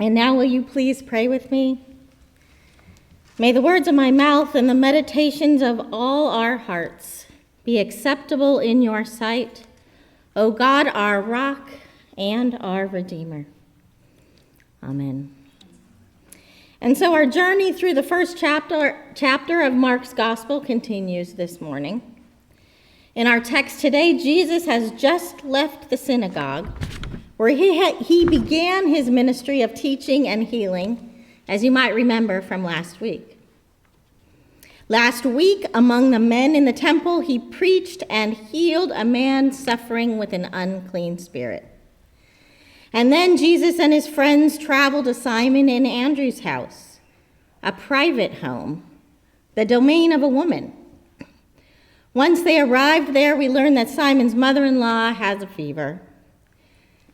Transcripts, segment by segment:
And now will you please pray with me? May the words of my mouth and the meditations of all our hearts be acceptable in your sight, O God, our rock and our Redeemer. Amen. And so our journey through the first chapter of Mark's Gospel continues this morning. In our text today, Jesus has just left the synagogue where he began his ministry of teaching and healing, as you might remember from last week. Last week, among the men in the temple, he preached and healed a man suffering with an unclean spirit. And then Jesus and his friends traveled to Simon and Andrew's house, a private home, the domain of a woman. Once they arrived there, we learned that Simon's mother-in-law has a fever.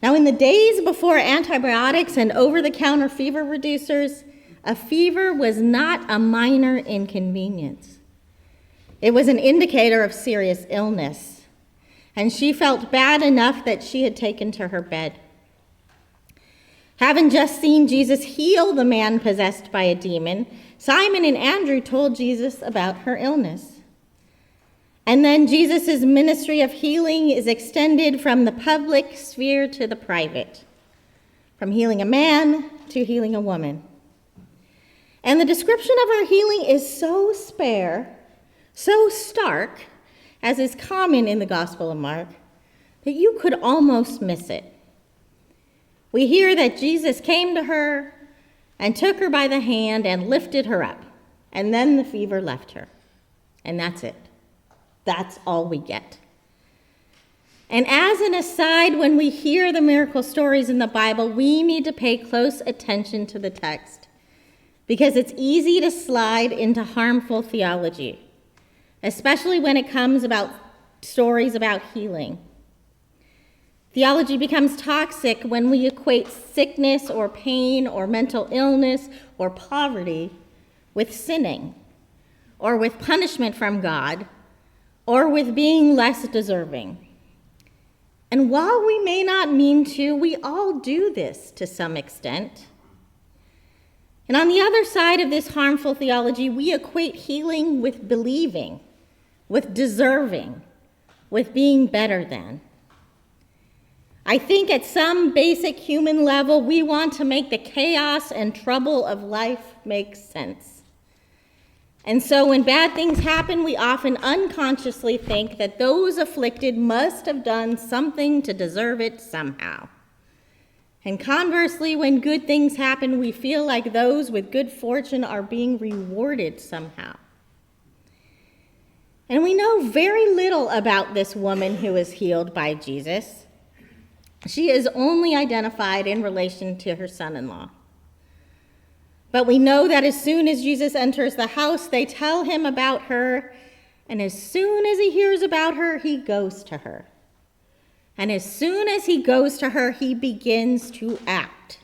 Now, in the days before antibiotics and over-the-counter fever reducers, a fever was not a minor inconvenience. It was an indicator of serious illness, and she felt bad enough that she had taken to her bed. Having just seen Jesus heal the man possessed by a demon, Simon and Andrew told Jesus about her illness. And then Jesus' ministry of healing is extended from the public sphere to the private, from healing a man to healing a woman. And the description of her healing is so spare, so stark, as is common in the Gospel of Mark, that you could almost miss it. We hear that Jesus came to her and took her by the hand and lifted her up, and then the fever left her. And that's it. That's all we get. And as an aside, when we hear the miracle stories in the Bible, we need to pay close attention to the text because it's easy to slide into harmful theology, especially when it comes about stories about healing. Theology becomes toxic when we equate sickness or pain or mental illness or poverty with sinning or with punishment from God or with being less deserving. And while we may not mean to, we all do this to some extent. And on the other side of this harmful theology, we equate healing with believing, with deserving, with being better than. I think at some basic human level, we want to make the chaos and trouble of life make sense. And so when bad things happen, we often unconsciously think that those afflicted must have done something to deserve it somehow. And conversely, when good things happen, we feel like those with good fortune are being rewarded somehow. And we know very little about this woman who was healed by Jesus. She is only identified in relation to her son-in-law. But we know that as soon as Jesus enters the house, they tell him about her, and as soon as he hears about her, he goes to her. And as soon as he goes to her, he begins to act.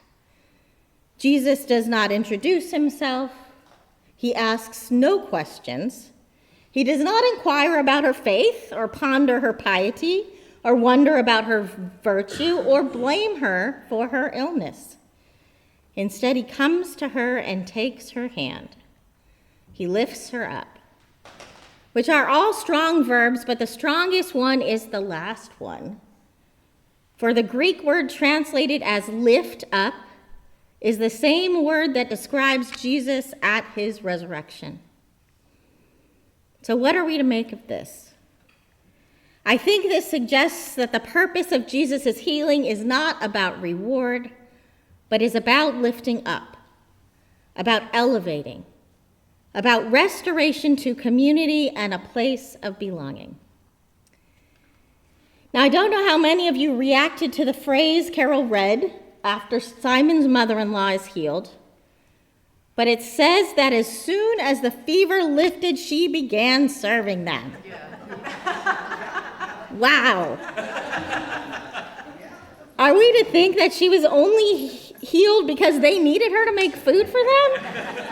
Jesus does not introduce himself. He asks no questions. He does not inquire about her faith or ponder her piety or wonder about her virtue or blame her for her illness. Instead, he comes to her and takes her hand. He lifts her up, which are all strong verbs, but the strongest one is the last one. For the Greek word translated as lift up is the same word that describes Jesus at his resurrection. So what are we to make of this? I think this suggests that the purpose of Jesus' healing is not about reward, but is about lifting up, about elevating, about restoration to community and a place of belonging. Now, I don't know how many of you reacted to the phrase Carol read after Simon's mother-in-law is healed, but it says that as soon as the fever lifted, she began serving them. Wow. Are we to think that she was only healed because they needed her to make food for them?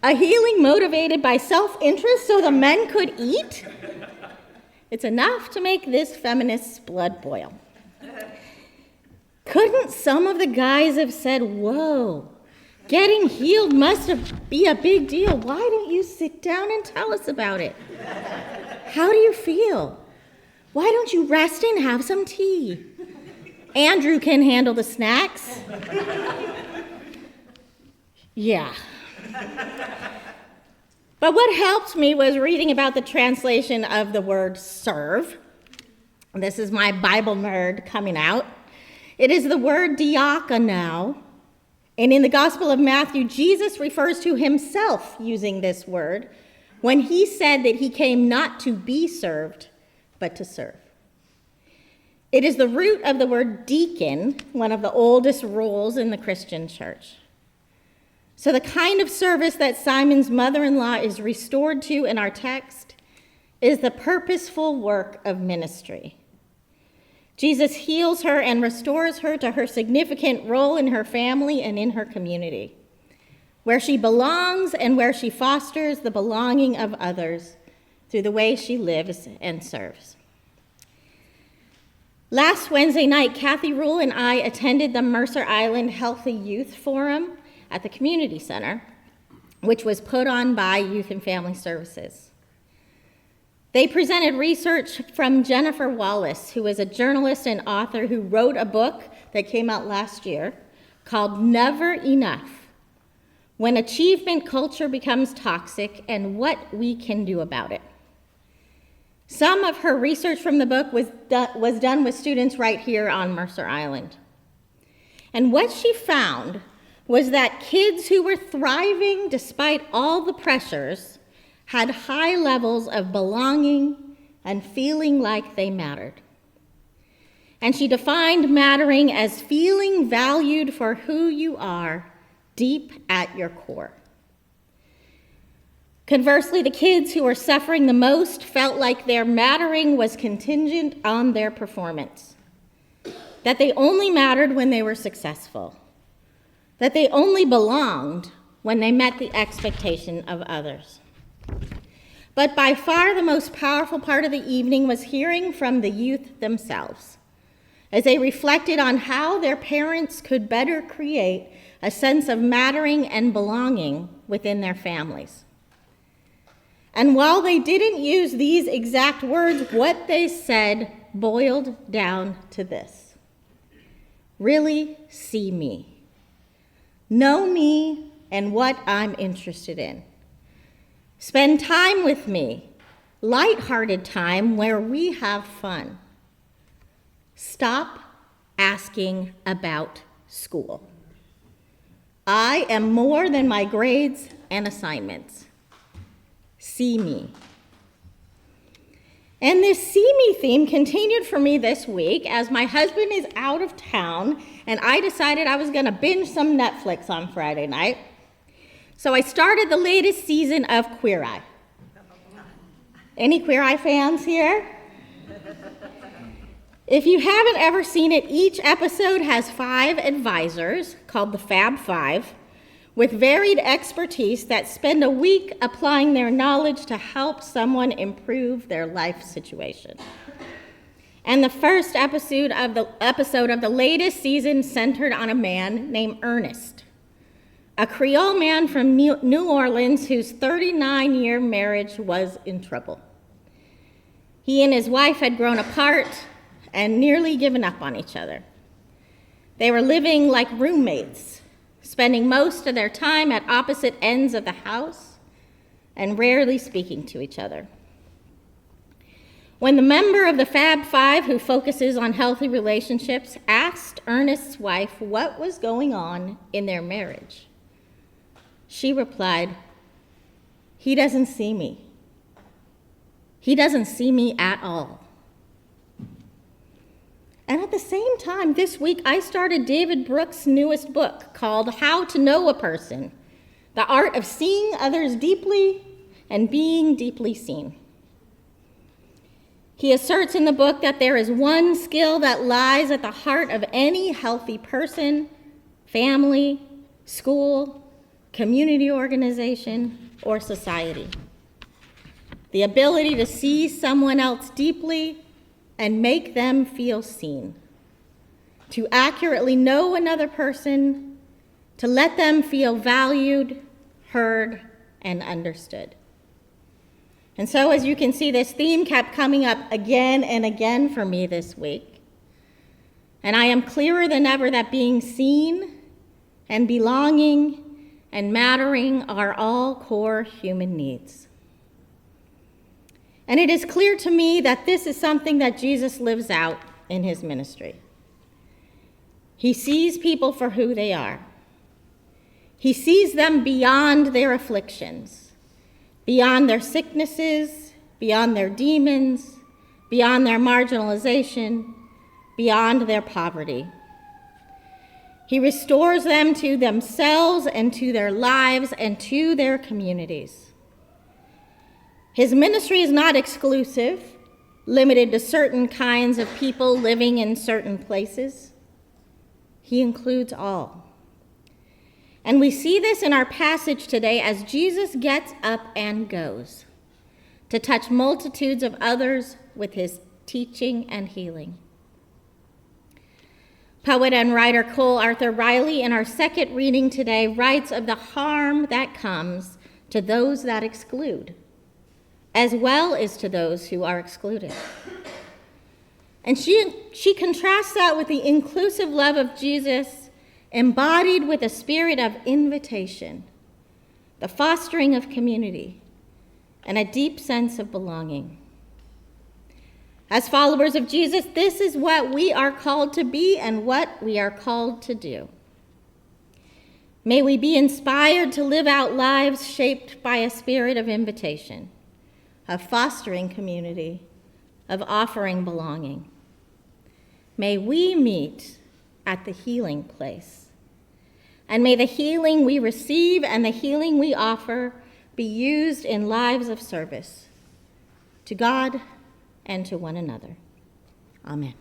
A healing motivated by self-interest so the men could eat? It's enough to make this feminist's blood boil. Couldn't some of the guys have said, whoa, getting healed must be a big deal. Why don't you sit down and tell us about it? How do you feel? Why don't you rest and have some tea? Andrew can handle the snacks. Yeah. But what helped me was reading about the translation of the word serve. This is my Bible nerd coming out. It is the word diakonou. And in the Gospel of Matthew, Jesus refers to himself using this word when he said that he came not to be served, but to serve. It is the root of the word deacon, one of the oldest roles in the Christian church. So the kind of service that Simon's mother-in-law is restored to in our text is the purposeful work of ministry. Jesus heals her and restores her to her significant role in her family and in her community, where she belongs and where she fosters the belonging of others through the way she lives and serves. Last Wednesday night, Kathy Rule and I attended the Mercer Island Healthy Youth Forum at the Community Center, which was put on by Youth and Family Services. They presented research from Jennifer Wallace, who is a journalist and author who wrote a book that came out last year called Never Enough: When Achievement Culture Becomes Toxic and What We Can Do About It. Some of her research from the book was done with students right here on Mercer Island. And what she found was that kids who were thriving despite all the pressures had high levels of belonging and feeling like they mattered. And she defined mattering as feeling valued for who you are deep at your core. Conversely, the kids who were suffering the most felt like their mattering was contingent on their performance, that they only mattered when they were successful, that they only belonged when they met the expectation of others. But by far the most powerful part of the evening was hearing from the youth themselves, as they reflected on how their parents could better create a sense of mattering and belonging within their families. And while they didn't use these exact words, what they said boiled down to this: really see me, know me and what I'm interested in. Spend time with me, lighthearted time where we have fun. Stop asking about school. I am more than my grades and assignments. See me. And this see me theme continued for me this week as my husband is out of town and I decided I was going to binge some Netflix on Friday night. So I started the latest season of Queer Eye. Any Queer Eye fans here? If you haven't ever seen it, each episode has 5 advisors called the Fab Five with varied expertise that spend a week applying their knowledge to help someone improve their life situation. And the first episode of the latest season centered on a man named Ernest, a Creole man from New Orleans whose 39-year marriage was in trouble. He and his wife had grown apart and nearly given up on each other. They were living like roommates, spending most of their time at opposite ends of the house and rarely speaking to each other. When the member of the Fab Five who focuses on healthy relationships asked Ernest's wife what was going on in their marriage, she replied, "He doesn't see me. He doesn't see me at all." And at the same time, this week, I started David Brooks' newest book called How to Know a Person, The Art of Seeing Others Deeply and Being Deeply Seen. He asserts in the book that there is one skill that lies at the heart of any healthy person, family, school, community organization, or society: the ability to see someone else deeply and make them feel seen. to accurately know another person, to let them feel valued, heard, and understood. And so, as you can see, this theme kept coming up again and again for me this week. And I am clearer than ever that being seen and belonging and mattering are all core human needs. And it is clear to me that this is something that Jesus lives out in his ministry. He sees people for who they are. He sees them beyond their afflictions, beyond their sicknesses, beyond their demons, beyond their marginalization, beyond their poverty. He restores them to themselves and to their lives and to their communities. His ministry is not exclusive, limited to certain kinds of people living in certain places. He includes all. And we see this in our passage today as Jesus gets up and goes to touch multitudes of others with his teaching and healing. Poet and writer Cole Arthur Riley, in our second reading today, writes of the harm that comes to those that exclude, as well as to those who are excluded. And she contrasts that with the inclusive love of Jesus, embodied with a spirit of invitation, the fostering of community, and a deep sense of belonging. As followers of Jesus, this is what we are called to be and what we are called to do. May we be inspired to live out lives shaped by a spirit of invitation, of fostering community, of offering belonging. May we meet at the healing place. And may the healing we receive and the healing we offer be used in lives of service to God and to one another. Amen.